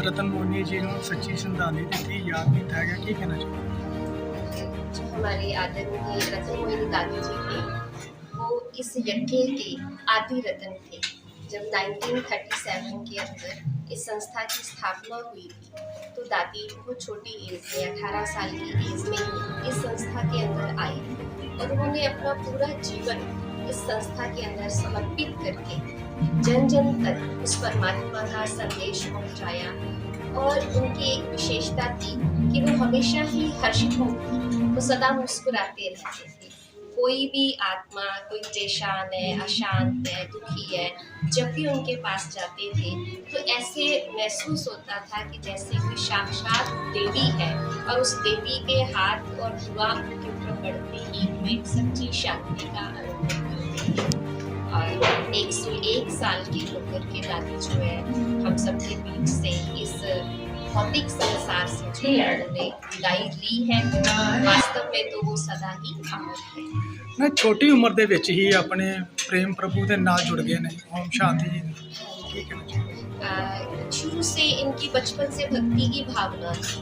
रतन मोहनी जी ਨੂੰ ਸੱਚੀ ਸ਼ਰਧਾਂਜਲੀ ਦਿੱਤੀ ਯਾਦ ਕੀਤਾ ਹੈਗਾ ਕੀ ਕਹਿਣਾ ਚਾਹੁੰਦੇ जो हमारी आदरणीय रतन मोहिनी दादी जी थे, वो इस यज्ञ के आदि रतन थे। जब 1937 के अंदर इस संस्था की स्थापना हुई थी, तो दादी बहुत छोटी एज में 18 साल की एज में ही इस संस्था के अंदर आई और उन्होंने अपना पूरा जीवन इस संस्था के अंदर समर्पित करके जन जन तक उस परमात्मा का संदेश पहुंचाया। और उनकी एक विशेषता थी कि वो हमेशा ही हर्षित होती, वो सदा मुस्कुराते रहते थे। कोई भी आत्मा, कोई परेशान है, अशांत है, दुखी है, जब भी उनके पास जाते थे तो ऐसे महसूस होता था कि जैसे कोई साक्षात देवी है और उस देवी के हाथ और दुआ उनके ऊपर पड़ते ही वो एक सच्ची शांति का अनुभव करते हैं। और 101 साल की होकर के दादी जो है हम सबके बीच से इस भौतिक संसार से जो उन्होंने विदाई ली है, वास्तव में तो वो सदा ही अमर है। ਮੈਂ ਛੋਟੀ ਉਮਰ ਦੇ ਵਿੱਚ ਹੀ ਆਪਣੇ ਪ੍ਰੇਮ ਪ੍ਰਭੂ ਦੇ ਨਾਲ ਜੁੜ ਗਏ ਨੇ ਓਮ शांति जी ਕੀ ਕਹਿਣਾ ਚਾਹੁੰਦੇ शुरू से इनकी बचपन से भक्ति की भावना थी।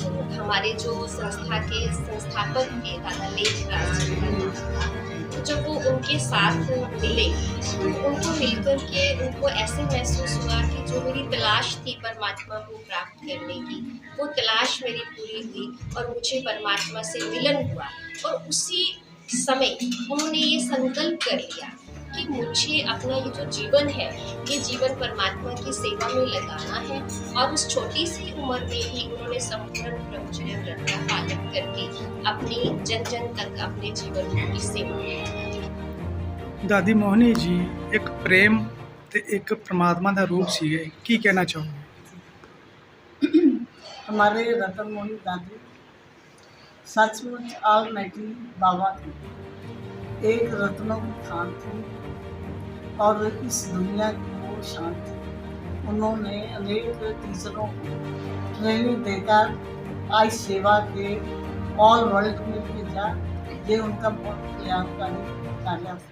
तो हमारे जो संस्था के संस्थापक थे दादा लेखराज जी, तो जब वो उनके साथ मिले तो उनको मिलकर के उनको ऐसे महसूस हुआ कि जो मेरी तलाश थी परमात्मा को प्राप्त करने की, वो तलाश मेरी पूरी हुई और मुझे परमात्मा से मिलन हुआ। और उसी समय उन्होंने ये संकल्प कर लिया कि मुझे अपना ये जो जीवन है, ये जीवन परमात्मा की सेवा में लगाना है। और उस छोटी सी उम्र में ही उन्होंने संपूर्ण ब्रह्मचर्य व्रत का पालन करके अपनी जन जन तक अपने जीवन की सेवा में ਦਾਦੀ ਮੋਹਨੀ ਜੀ ਇੱਕ ਪ੍ਰੇਮ ਤੇ ਇੱਕ ਪ੍ਰਮਾਤਮਾ ਦਾ ਰੂਪ ਸੀਗੇ ਕੀ ਕਹਿਣਾ ਚਾਹੋਗੇ हमारे रतन मोहनी दादी सचमुच ऑलमाइटी बाबा थे, एक रत्नों की खान थी और इस दुनिया की वो शान थी। उन्होंने अनेक टीचरों को ट्रेनिंग देकर आज सेवा के ऑल वर्ल्ड में भेजा। ये उनका बहुत कल्याणकारी कार्य था।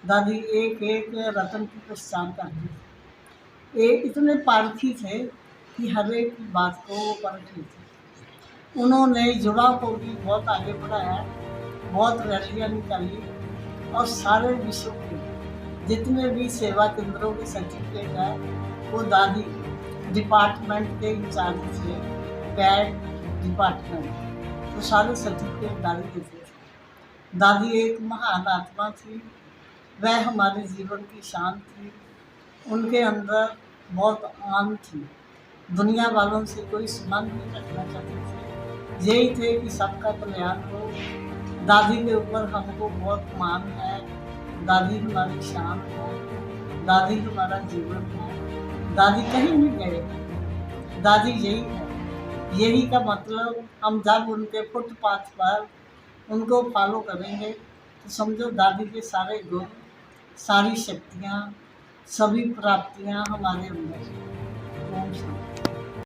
दादी एक एक रत्न की पहचान करती थी। ये इतने पारखी थे कि हर एक बात को वो परख लेते। उन्होंने जुड़ाव को भी बहुत आगे बढ़ाया, बहुत रैलियाँ निकाली और सारे विश्व के जितने भी सेवा केंद्रों के सर्टिफिकेट है वो दादी डिपार्टमेंट के इंचार्ज थे, पैड डिपार्टमेंट, तो सारे सर्टिफिकेट दादी देते थे। दादी एक महान आत्मा थी, वह हमारे जीवन की शान थी। उनके अंदर बहुत आन थी, दुनिया वालों से कोई संबंध नहीं रखना चाहते थे। यही थे कि सबका कल्याण हो। दादी के ऊपर हमको बहुत मान है। दादी हमारी शान हो, दादी हमारा जीवन है। दादी कहीं नहीं गए, दादी यही है। यही का मतलब हम जब उनके फुटपाथ पर उनको फॉलो करेंगे तो समझो दादी के सारे गुण, सारी शक्तियाँ, सभी प्राप्तियाँ हमारे अंदर। ओम शांति।